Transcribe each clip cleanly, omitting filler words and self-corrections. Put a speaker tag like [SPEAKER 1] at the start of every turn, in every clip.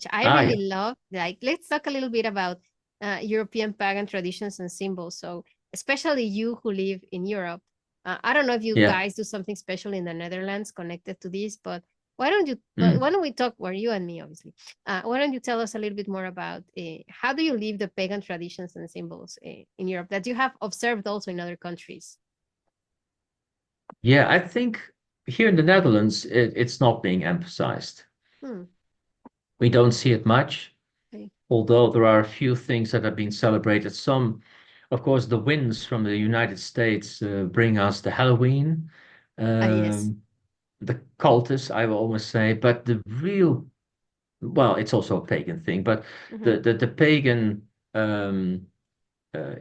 [SPEAKER 1] which I
[SPEAKER 2] Ah,
[SPEAKER 1] really
[SPEAKER 2] yeah.
[SPEAKER 1] love. Like, let's talk a little bit about European pagan traditions and symbols. So, especially you who live in Europe, I don't know if you
[SPEAKER 2] Yeah.
[SPEAKER 1] guys do something special in the Netherlands connected to this, but why don't you?
[SPEAKER 2] Mm.
[SPEAKER 1] Why don't we talk? Well, you and me, obviously. Why don't you tell us a little bit more about how do you live the pagan traditions and symbols in Europe that you have observed also in other countries?
[SPEAKER 2] Yeah, I think here in the Netherlands, it's not being emphasized.
[SPEAKER 1] Hmm.
[SPEAKER 2] We don't see it much,
[SPEAKER 1] Okay.
[SPEAKER 2] although there are a few things that are being celebrated. Some, of course, the winds from the United States bring us the Halloween,
[SPEAKER 1] Ah, yes.
[SPEAKER 2] um, the cultists, I will almost say, but the real, well, it's also a pagan thing, but
[SPEAKER 1] Mm-hmm.
[SPEAKER 2] the pagan um,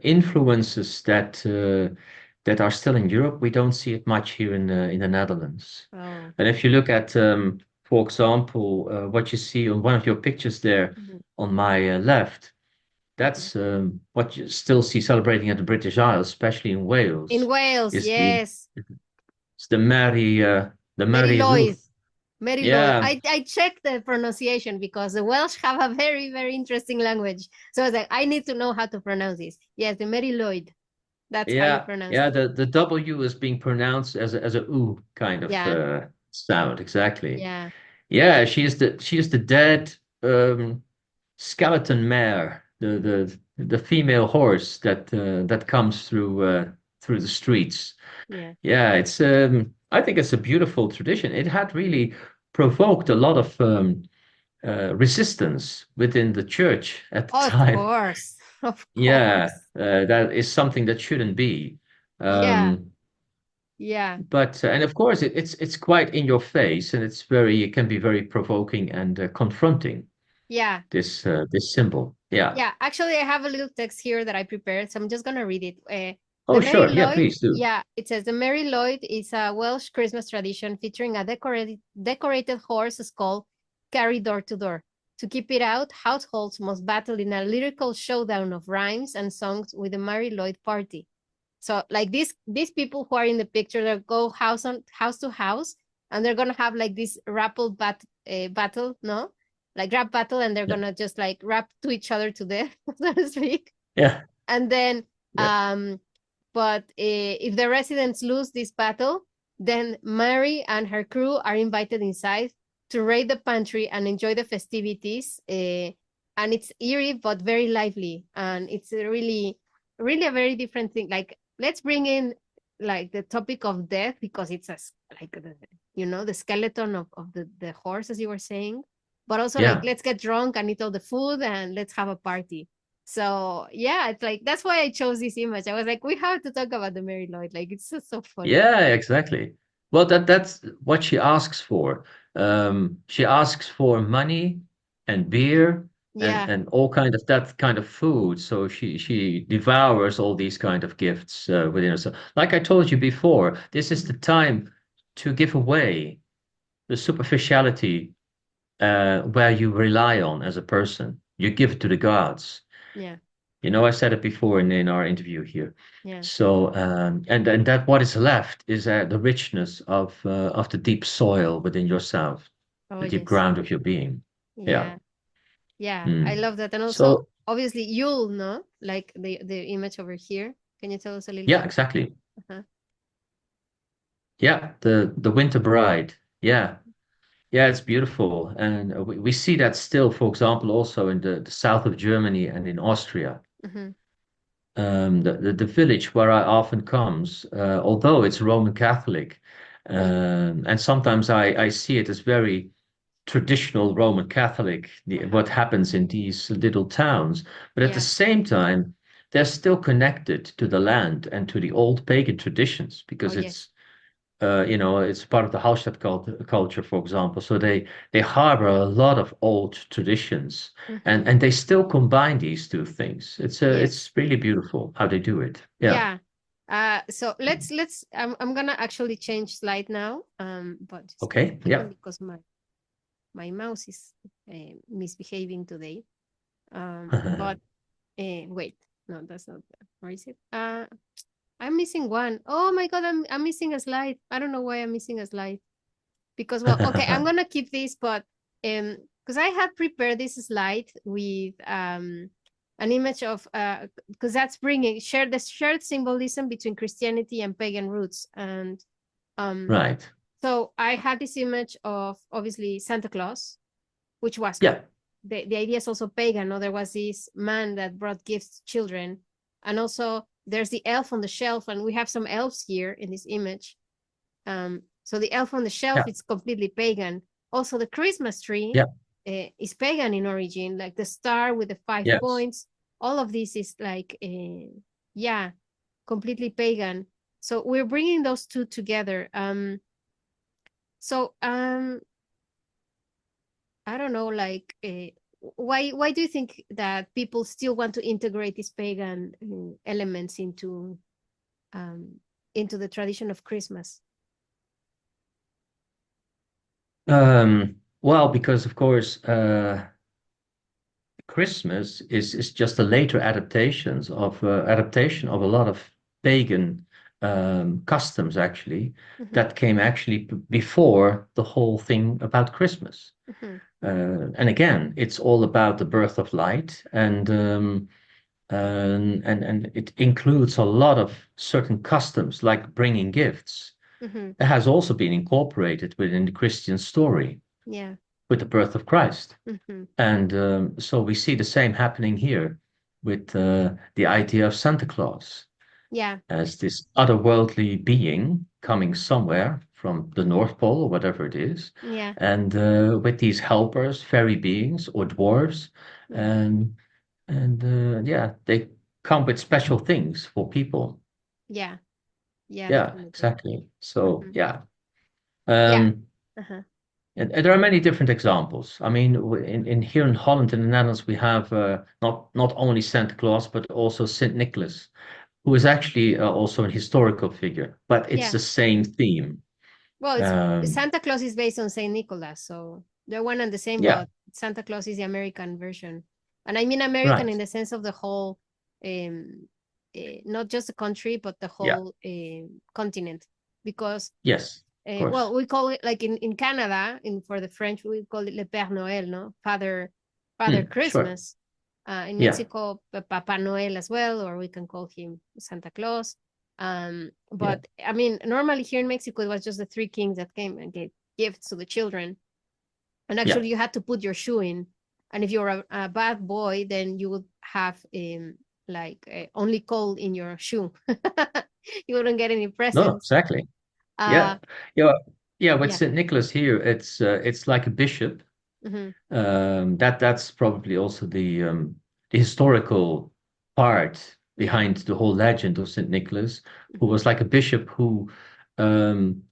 [SPEAKER 2] influences that are still in Europe, we don't see it much here in the Netherlands.
[SPEAKER 1] Oh.
[SPEAKER 2] And if you look at, for example, what you see on one of your pictures there
[SPEAKER 1] Mm-hmm.
[SPEAKER 2] on my left,
[SPEAKER 1] Mm-hmm.
[SPEAKER 2] that's what you still see celebrating at the British Isles, especially in
[SPEAKER 1] In
[SPEAKER 2] Wales,
[SPEAKER 1] Wales,
[SPEAKER 2] is the
[SPEAKER 1] yes.
[SPEAKER 2] it's the
[SPEAKER 1] Mary
[SPEAKER 2] Merry
[SPEAKER 1] Lloyd.
[SPEAKER 2] Ruth.
[SPEAKER 1] Mary Lloyd.
[SPEAKER 2] Yeah,
[SPEAKER 1] I checked the pronunciation because the Welsh have a very, very interesting language. So I was like, I need to know how to pronounce this. Yes, the Mary Lloyd. That's how you
[SPEAKER 2] yeah,
[SPEAKER 1] pronounce
[SPEAKER 2] yeah.
[SPEAKER 1] it.
[SPEAKER 2] The W is being pronounced as a oo kind of
[SPEAKER 1] Yeah,
[SPEAKER 2] sound, exactly.
[SPEAKER 1] yeah.
[SPEAKER 2] Yeah, she is the dead skeleton mare, the female horse that comes through the streets.
[SPEAKER 1] Yeah.
[SPEAKER 2] Yeah, I think it's a beautiful tradition. It had really provoked a lot of resistance within the church at the
[SPEAKER 1] Of
[SPEAKER 2] time.
[SPEAKER 1] course. Of
[SPEAKER 2] Yeah,
[SPEAKER 1] course.
[SPEAKER 2] that is something that shouldn't be.
[SPEAKER 1] Yeah.
[SPEAKER 2] Um,
[SPEAKER 1] Yeah.
[SPEAKER 2] but and of course it's quite in your face, and it can be very provoking and confronting.
[SPEAKER 1] Yeah.
[SPEAKER 2] This symbol. Yeah.
[SPEAKER 1] Yeah. Actually, I have a little text here that I prepared, so I'm just gonna read it. The
[SPEAKER 2] Oh,
[SPEAKER 1] Mary
[SPEAKER 2] sure. Yeah,
[SPEAKER 1] Lloyd,
[SPEAKER 2] please do.
[SPEAKER 1] yeah, it says the Mary Lloyd is a Welsh Christmas tradition featuring a decorated horse skull carried door to door. To keep it out, households must battle in a lyrical showdown of rhymes and songs with the Mary Lloyd party. So, like these people who are in the picture, they go house to house, and they're gonna have like this battle, no, like rap battle, and they're
[SPEAKER 2] Yeah.
[SPEAKER 1] gonna just like rap to each other to death, so to speak.
[SPEAKER 2] Yeah.
[SPEAKER 1] And then,
[SPEAKER 2] Yeah.
[SPEAKER 1] but if the residents lose this battle, then Mary and her crew are invited inside to raid the pantry and enjoy the festivities. And it's eerie but very lively, and it's really, really a very different thing. Like, let's bring in like the topic of death because it's like the skeleton of the horse, as you were saying, but also like
[SPEAKER 2] Yeah.
[SPEAKER 1] let's get drunk and eat all the food and let's have a party. So yeah, it's like that's why I chose this image. I was like, we have to talk about the Mary Lloyd. Like, it's just so funny.
[SPEAKER 2] Yeah, exactly. Well, that's what she asks for. She asks for money and beer
[SPEAKER 1] Yeah.
[SPEAKER 2] and all kind of that kind of food. So she devours all these kind of gifts within herself. Like I told you before, this is the time to give away the superficiality where you rely on as a person. You give it to the gods.
[SPEAKER 1] Yeah.
[SPEAKER 2] I said it before in our interview here.
[SPEAKER 1] Yeah.
[SPEAKER 2] So, and that what is left is the richness of the deep soil within yourself,
[SPEAKER 1] Oh
[SPEAKER 2] the deep
[SPEAKER 1] yes.
[SPEAKER 2] ground of your being. Yeah.
[SPEAKER 1] Yeah. Yeah. I
[SPEAKER 2] Mm.
[SPEAKER 1] love that. And also,
[SPEAKER 2] So,
[SPEAKER 1] obviously, you'll know like the image over here. Can you tell us a little
[SPEAKER 2] yeah,
[SPEAKER 1] bit?
[SPEAKER 2] exactly.
[SPEAKER 1] Uh-huh.
[SPEAKER 2] Yeah, the Winter Bride. Yeah. Yeah, it's beautiful. And we see that still, for example, also in the south of Germany and in Austria.
[SPEAKER 1] Mm-hmm.
[SPEAKER 2] The village where I often comes, although it's Roman Catholic, and sometimes I see it as very traditional Roman Catholic, what happens in these little towns, but at the
[SPEAKER 1] Yeah.
[SPEAKER 2] same time, they're still connected to the land and to the old pagan traditions
[SPEAKER 1] Oh
[SPEAKER 2] because
[SPEAKER 1] yes.
[SPEAKER 2] it's part of the culture, for example. So they harbor a lot of old traditions, and
[SPEAKER 1] Mm-hmm.
[SPEAKER 2] and they still combine these two things.
[SPEAKER 1] Yes.
[SPEAKER 2] It's really beautiful how they do it. Yeah.
[SPEAKER 1] Yeah. So let's I'm gonna actually change slide now. But just give me
[SPEAKER 2] Okay.
[SPEAKER 1] a second
[SPEAKER 2] Yeah.
[SPEAKER 1] because my mouse is misbehaving today. But wait, no, that's not there. Where is it? I'm missing one. Oh my god, I'm missing a slide. I don't know why I'm missing a slide. Because, well, okay, I'm gonna keep this, but because I had prepared this slide with an image of because that's bringing the shared symbolism between Christianity and pagan roots, and
[SPEAKER 2] Right.
[SPEAKER 1] so I had this image of obviously Santa Claus, which was
[SPEAKER 2] Yeah.
[SPEAKER 1] the idea is also pagan. No, there was this man that brought gifts to children, and also there's the elf on the shelf, and we have some elves here in this image. So the elf on the shelf
[SPEAKER 2] Yeah.
[SPEAKER 1] is completely pagan. Also, the Christmas tree
[SPEAKER 2] Yeah.
[SPEAKER 1] is pagan in origin, like the star with the 5
[SPEAKER 2] Yes.
[SPEAKER 1] points. All of this is like, yeah, completely pagan. So we're bringing those two together. So I don't know, like, why do you think that people still want to integrate these pagan elements into the tradition of Christmas?
[SPEAKER 2] Well, because of course, Christmas is just a later adaptation of a lot of pagan customs actually
[SPEAKER 1] Mm-hmm.
[SPEAKER 2] that came actually before the whole thing about Christmas.
[SPEAKER 1] Mm-hmm.
[SPEAKER 2] And again, it's all about the birth of light, and it includes a lot of certain customs like bringing gifts.
[SPEAKER 1] Mm-hmm.
[SPEAKER 2] It has also been incorporated within the Christian story
[SPEAKER 1] Yeah.
[SPEAKER 2] with the birth of Christ.
[SPEAKER 1] Mm-hmm.
[SPEAKER 2] And so we see the same happening here with the idea of Santa Claus
[SPEAKER 1] Yeah.
[SPEAKER 2] as this otherworldly being coming somewhere from the North Pole or whatever it is,
[SPEAKER 1] Yeah.
[SPEAKER 2] and with these helpers, fairy beings or dwarves,
[SPEAKER 1] Yeah.
[SPEAKER 2] and yeah, they come with special things for people.
[SPEAKER 1] Yeah. Yeah,
[SPEAKER 2] Yeah,
[SPEAKER 1] definitely.
[SPEAKER 2] exactly. So
[SPEAKER 1] Mm-hmm.
[SPEAKER 2] yeah.
[SPEAKER 1] Yeah.
[SPEAKER 2] Um,
[SPEAKER 1] Uh-huh.
[SPEAKER 2] And there are many different examples. I mean, in here in Holland, in the Netherlands, we have not only Santa Claus, but also Saint Nicholas, who is actually also a historical figure, but it's
[SPEAKER 1] Yeah.
[SPEAKER 2] the same theme.
[SPEAKER 1] Well, it's
[SPEAKER 2] Um,
[SPEAKER 1] Santa Claus is based on Saint Nicholas, so they're one and the same,
[SPEAKER 2] yeah,
[SPEAKER 1] but Santa Claus is the American version. And I mean American
[SPEAKER 2] right.
[SPEAKER 1] in the sense of the whole, not just the country, but the
[SPEAKER 2] Yeah,
[SPEAKER 1] whole continent. Because,
[SPEAKER 2] yes, of course.
[SPEAKER 1] well, we call it like in Canada, for the French, we call it Le Père Noël, no? Father
[SPEAKER 2] Sure.
[SPEAKER 1] Christmas. In
[SPEAKER 2] Yeah,
[SPEAKER 1] Mexico, Papa Noel as well, or we can call him Santa Claus.
[SPEAKER 2] yeah.
[SPEAKER 1] But I mean, normally here in Mexico, it was just the three kings that came and gave gifts to the children. And
[SPEAKER 2] Yeah.
[SPEAKER 1] actually, you had to put your shoe in. And if you're a bad boy, then you would have like only coal in your shoe. You wouldn't get any
[SPEAKER 2] No,
[SPEAKER 1] presents.
[SPEAKER 2] exactly. Yeah,
[SPEAKER 1] Uh,
[SPEAKER 2] yeah, yeah. With
[SPEAKER 1] yeah.
[SPEAKER 2] Saint Nicholas here, it's like a bishop.
[SPEAKER 1] Mm-hmm.
[SPEAKER 2] That's probably also the historical part
[SPEAKER 1] Yeah.
[SPEAKER 2] behind the whole legend of Saint Nicholas, who
[SPEAKER 1] Mm-hmm.
[SPEAKER 2] was like a bishop um,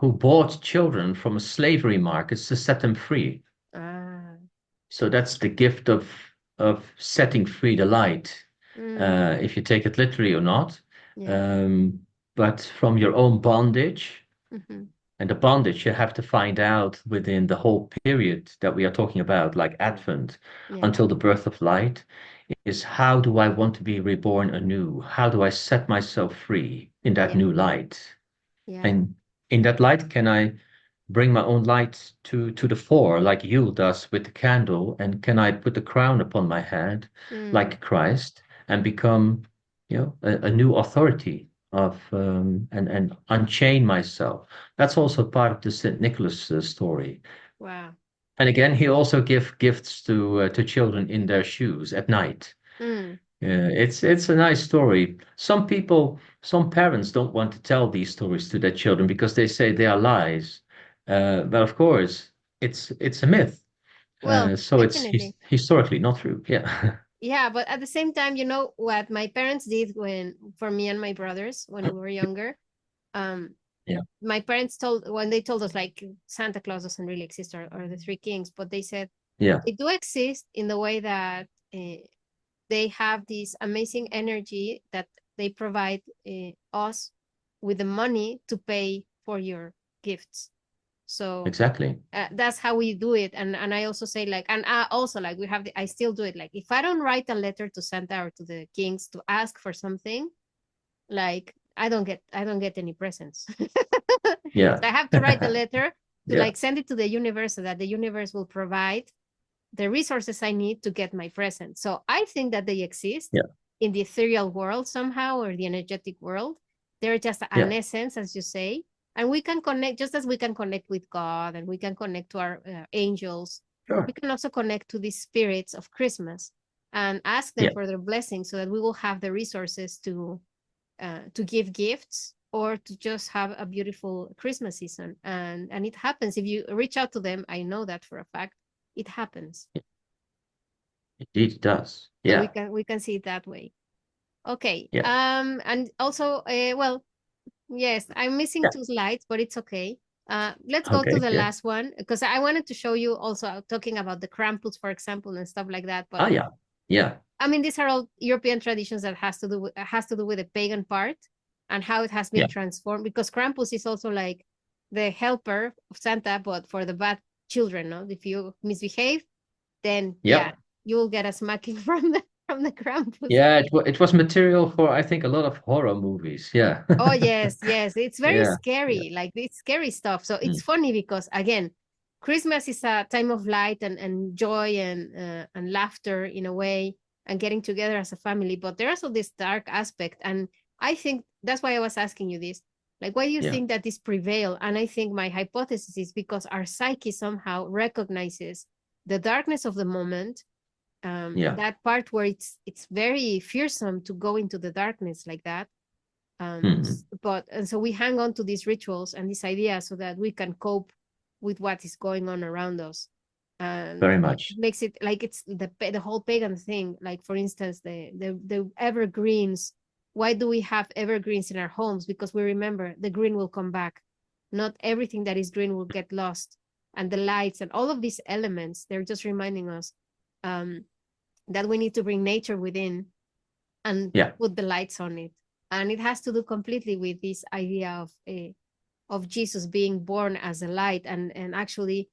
[SPEAKER 2] who bought children from slavery markets to set them free.
[SPEAKER 1] Ah.
[SPEAKER 2] So that's the gift of setting free the light,
[SPEAKER 1] Mm.
[SPEAKER 2] if you take it literally or not.
[SPEAKER 1] Yeah.
[SPEAKER 2] Um, but from your own bondage.
[SPEAKER 1] Mm-hmm.
[SPEAKER 2] And the bondage you have to find out within the whole period that we are talking about, like Advent,
[SPEAKER 1] Yeah.
[SPEAKER 2] until the birth of light, is how do I want to be reborn anew? How do I set myself free in that
[SPEAKER 1] Yeah.
[SPEAKER 2] new light?
[SPEAKER 1] Yeah.
[SPEAKER 2] And in that light, can I bring my own light to the fore, like Yule does with the candle? And can I put the crown upon my head,
[SPEAKER 1] Mm.
[SPEAKER 2] like Christ, and become, a new authority of and unchain myself? That's also part of the Saint Nicholas story.
[SPEAKER 1] Wow.
[SPEAKER 2] And again, he also give gifts to children in their shoes at night.
[SPEAKER 1] Mm.
[SPEAKER 2] It's a nice story. Some parents don't want to tell these stories to their children because they say they are lies. But of course, it's a myth.
[SPEAKER 1] Well,
[SPEAKER 2] So it's
[SPEAKER 1] definitely.
[SPEAKER 2] historically not true. Yeah.
[SPEAKER 1] Yeah, but at the same time, you know what my parents did for me and my brothers when we were younger. Um,
[SPEAKER 2] Yeah.
[SPEAKER 1] my parents when they told us like Santa Claus doesn't really exist, or the three kings, but they said
[SPEAKER 2] Yeah.
[SPEAKER 1] they do exist in the way that they have this amazing energy that they provide us with the money to pay for your gifts. So
[SPEAKER 2] Exactly.
[SPEAKER 1] that's how we do it. And I also say like, and I also like I still do it. Like if I don't write a letter to Santa or to the kings to ask for something, like I don't get any presents. So
[SPEAKER 2] Yeah.
[SPEAKER 1] I have to write a letter, to
[SPEAKER 2] Yeah.
[SPEAKER 1] like send it to the universe so that the universe will provide the resources I need to get my present. So I think that they exist
[SPEAKER 2] Yeah.
[SPEAKER 1] in the ethereal world somehow, or the energetic world. They're just an
[SPEAKER 2] Yeah.
[SPEAKER 1] essence, as you say. And we can connect, just as we can connect with God and we can connect to our angels, we
[SPEAKER 2] Sure.
[SPEAKER 1] can also connect to these spirits of Christmas and ask them
[SPEAKER 2] Yeah.
[SPEAKER 1] for their blessing so that we will have the resources to give gifts or to just have a beautiful Christmas season. And it happens if you reach out to them. I know that for a fact. It happens.
[SPEAKER 2] Indeed, it does.
[SPEAKER 1] So
[SPEAKER 2] Yeah.
[SPEAKER 1] we can see it that way. Okay.
[SPEAKER 2] Yeah.
[SPEAKER 1] And also, well, yes, I'm missing
[SPEAKER 2] Yeah.
[SPEAKER 1] 2 slides, but it's okay. Let's go to
[SPEAKER 2] Okay.
[SPEAKER 1] the
[SPEAKER 2] Yeah.
[SPEAKER 1] last one because I wanted to show you also talking about the Krampus, for example, and stuff like that. But
[SPEAKER 2] Ah, yeah. Yeah.
[SPEAKER 1] I mean, these are all European traditions that has to do with the pagan part and how it has been
[SPEAKER 2] Yeah.
[SPEAKER 1] transformed. Because Krampus is also like the helper of Santa, but for the bad children. No, if you misbehave, then yeah,
[SPEAKER 2] Yep.
[SPEAKER 1] you will get a smacking from the Krampus.
[SPEAKER 2] Yeah. It was material for, I think, a lot of horror movies. Yeah.
[SPEAKER 1] Oh yes, yes. It's very
[SPEAKER 2] Yeah. Yeah.
[SPEAKER 1] scary, like it's scary stuff. So it's
[SPEAKER 2] Mm.
[SPEAKER 1] funny because again, Christmas is a time of light and joy and laughter in a way and getting together as a family. But there's also this dark aspect. And I think that's why I was asking you this. Like, why do you
[SPEAKER 2] Yeah.
[SPEAKER 1] think that this prevail? And I think my hypothesis is because our psyche somehow recognizes the darkness of the moment,
[SPEAKER 2] Yeah.
[SPEAKER 1] that part where it's very fearsome to go into the darkness like that,
[SPEAKER 2] Mhm.
[SPEAKER 1] but and so we hang on to these rituals and this idea so that we can cope with what is going on around us, and
[SPEAKER 2] Very
[SPEAKER 1] it
[SPEAKER 2] much.
[SPEAKER 1] makes it like it's the whole pagan thing. Like for instance, the evergreens. Why do we have evergreens in our homes? Because we remember the green will come back. Not everything that is green will get lost, and the lights and all of these elements, they're just reminding us um, that we need to bring nature within and
[SPEAKER 2] Yeah.
[SPEAKER 1] put the lights on it. And it has to do completely with this idea of Jesus being born as a light. And actually,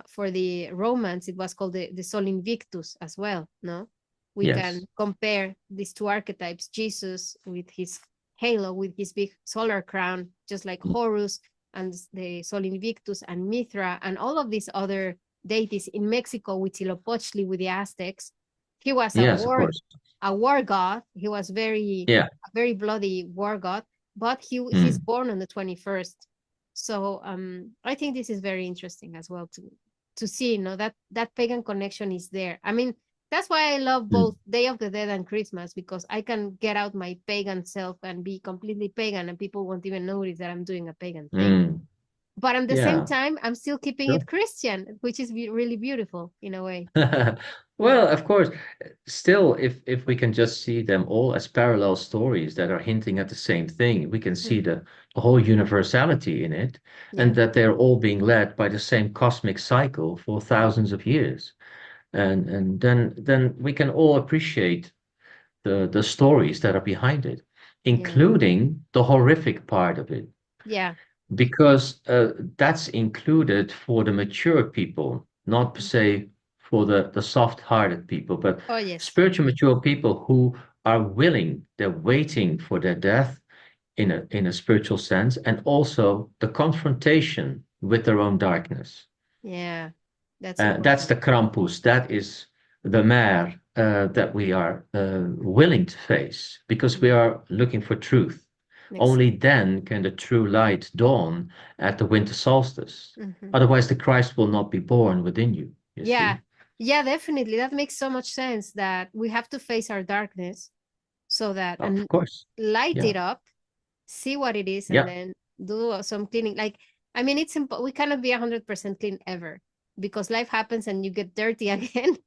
[SPEAKER 1] for the Romans, it was called the Sol Invictus as well. No, we
[SPEAKER 2] Yes.
[SPEAKER 1] can compare these two archetypes: Jesus with his halo, with his big solar crown, just like
[SPEAKER 2] Mm.
[SPEAKER 1] Horus, and the Sol Invictus and Mithra, and all of these other deities in Mexico with Tlopochtli with the Aztecs. He was
[SPEAKER 2] Yes, of course.
[SPEAKER 1] a war god. He was
[SPEAKER 2] Yeah.
[SPEAKER 1] a very bloody war god, but he's
[SPEAKER 2] Mm.
[SPEAKER 1] born on the 21st. So I think this is very interesting as well to see, you know, that that pagan connection is there. I mean, that's why I love
[SPEAKER 2] Mm.
[SPEAKER 1] both Day of the Dead and Christmas, because I can get out my pagan self and be completely pagan, and people won't even notice that I'm doing a pagan thing.
[SPEAKER 2] Mm.
[SPEAKER 1] But at the same
[SPEAKER 2] Yeah.
[SPEAKER 1] time, I'm still keeping
[SPEAKER 2] Sure.
[SPEAKER 1] it Christian, which is really beautiful in a way.
[SPEAKER 2] Well, of course, still, if we can just see them all as parallel stories that are hinting at the same thing, we can see
[SPEAKER 1] Mhm.
[SPEAKER 2] the whole universality in it,
[SPEAKER 1] Yeah,
[SPEAKER 2] and that they're all being led by the same cosmic cycle for thousands of years. And then we can all appreciate the stories that are behind it,
[SPEAKER 1] yeah,
[SPEAKER 2] including the horrific part of it,
[SPEAKER 1] yeah.
[SPEAKER 2] because that's included for the mature people, not per
[SPEAKER 1] Mhm.
[SPEAKER 2] se for the soft-hearted people, but
[SPEAKER 1] Oh yes.
[SPEAKER 2] spiritual mature people who are willing, they're waiting for their death in a spiritual sense, and also the confrontation with their own darkness.
[SPEAKER 1] Yeah, that's important.
[SPEAKER 2] That's the Krampus. That is the mare that we are willing to face because we
[SPEAKER 1] Mhm.
[SPEAKER 2] are looking for truth. Only
[SPEAKER 1] Exactly.
[SPEAKER 2] then can the true light dawn at the winter solstice.
[SPEAKER 1] Mhm.
[SPEAKER 2] Otherwise, the Christ will not be born within you, you
[SPEAKER 1] Yeah,
[SPEAKER 2] see?
[SPEAKER 1] yeah, definitely. That makes so much sense that we have to face our darkness so that
[SPEAKER 2] Of
[SPEAKER 1] and
[SPEAKER 2] course.
[SPEAKER 1] light
[SPEAKER 2] Yeah.
[SPEAKER 1] it up, see what it is, and
[SPEAKER 2] Yeah.
[SPEAKER 1] then do some cleaning. Like, I mean, it's simple. We cannot be 100% clean ever because life happens and you get dirty again.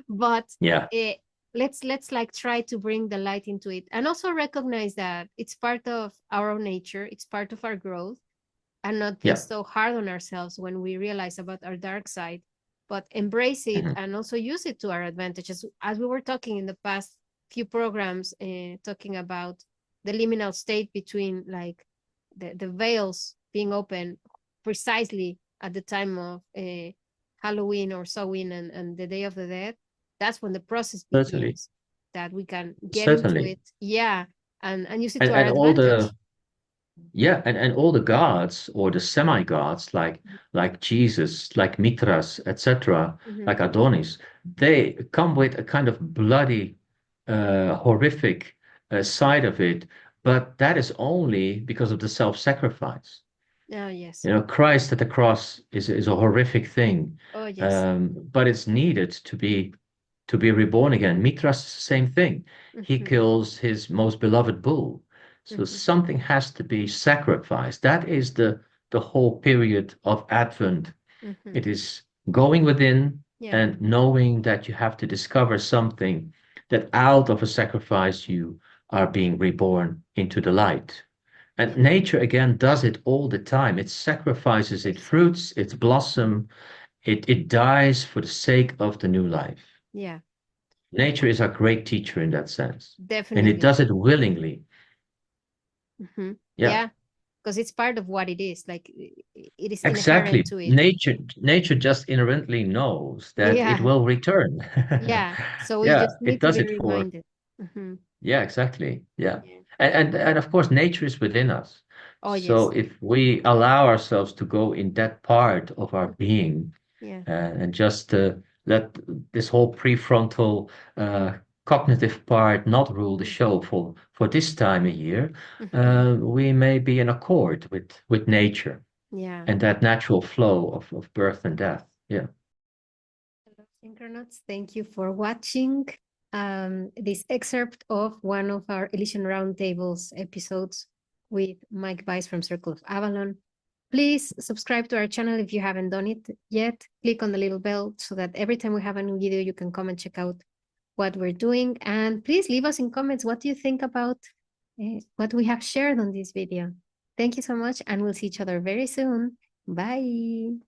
[SPEAKER 1] But
[SPEAKER 2] Yeah.
[SPEAKER 1] it, let's like try to bring the light into it and also recognize that it's part of our own nature. It's part of our growth, and not be
[SPEAKER 2] Yeah.
[SPEAKER 1] so hard on ourselves when we realize about our dark side, but embrace it
[SPEAKER 2] Mhm.
[SPEAKER 1] and also use it to our advantage. As we were talking in the past few programs, talking about the liminal state between like the veils being open precisely at the time of Halloween or Samhain and the Day of the Dead. That's when the process
[SPEAKER 2] Certainly.
[SPEAKER 1] begins, that we can get into
[SPEAKER 2] Certainly.
[SPEAKER 1] it, yeah, and use it to our
[SPEAKER 2] And all the
[SPEAKER 1] advantage.
[SPEAKER 2] Yeah, and all the gods or the semi-gods like Jesus, like Mithras, etc.,
[SPEAKER 1] Mhm.
[SPEAKER 2] like Adonis, they come with a kind of bloody, horrific side of it, but that is only because of the self-sacrifice.
[SPEAKER 1] Oh, yes.
[SPEAKER 2] You know, Christ at the cross is a horrific thing,
[SPEAKER 1] Oh, yes.
[SPEAKER 2] but it's needed to be reborn again. Mithras is the same thing. He
[SPEAKER 1] Mhm.
[SPEAKER 2] kills his most beloved bull. So
[SPEAKER 1] Mhm.
[SPEAKER 2] something has to be sacrificed. That is the whole period of Advent.
[SPEAKER 1] Mhm.
[SPEAKER 2] It is going within
[SPEAKER 1] Yeah.
[SPEAKER 2] and knowing that you have to discover something that out of a sacrifice you are being reborn into the light. And
[SPEAKER 1] Yeah.
[SPEAKER 2] nature again does it all the time. It sacrifices, it
[SPEAKER 1] Exactly.
[SPEAKER 2] fruits, it blossom, it dies for the sake of the new life.
[SPEAKER 1] Yeah.
[SPEAKER 2] Nature is a great teacher in that sense, and it
[SPEAKER 1] Definitely.
[SPEAKER 2] does it willingly. Yeah,
[SPEAKER 1] Yeah, because it's part of what it is. Like it is inherent
[SPEAKER 2] exactly.
[SPEAKER 1] to it.
[SPEAKER 2] Nature just inherently knows that it
[SPEAKER 1] Yeah.
[SPEAKER 2] will return.
[SPEAKER 1] Yeah. So we
[SPEAKER 2] Yeah,
[SPEAKER 1] just
[SPEAKER 2] it
[SPEAKER 1] need to
[SPEAKER 2] does
[SPEAKER 1] be
[SPEAKER 2] it for,
[SPEAKER 1] reminded. Hmm.
[SPEAKER 2] yeah, exactly. Yeah.
[SPEAKER 1] Yeah.
[SPEAKER 2] And of course, nature is within us.
[SPEAKER 1] Oh,
[SPEAKER 2] So
[SPEAKER 1] yes.
[SPEAKER 2] if we allow ourselves to go in that part of our
[SPEAKER 1] Mhm.
[SPEAKER 2] being,
[SPEAKER 1] Yeah.
[SPEAKER 2] and just let this whole prefrontal cognitive part not rule the
[SPEAKER 1] Mhm.
[SPEAKER 2] show for this time of year,
[SPEAKER 1] Mhm.
[SPEAKER 2] we may be in accord with nature
[SPEAKER 1] Yeah.
[SPEAKER 2] and that natural flow of birth and death. Yeah.
[SPEAKER 1] Hello, Synchronauts. Thank you for watching this excerpt of one of our Elysian Roundtables episodes with Mike Bais from Circle of Avalon. Please subscribe to our channel if you haven't done it yet. Click on the little bell so that every time we have a new video, you can come and check out what we're doing. And please leave us in comments what do you think about what we have shared on this video. Thank you so much, and we'll see each other very soon. Bye.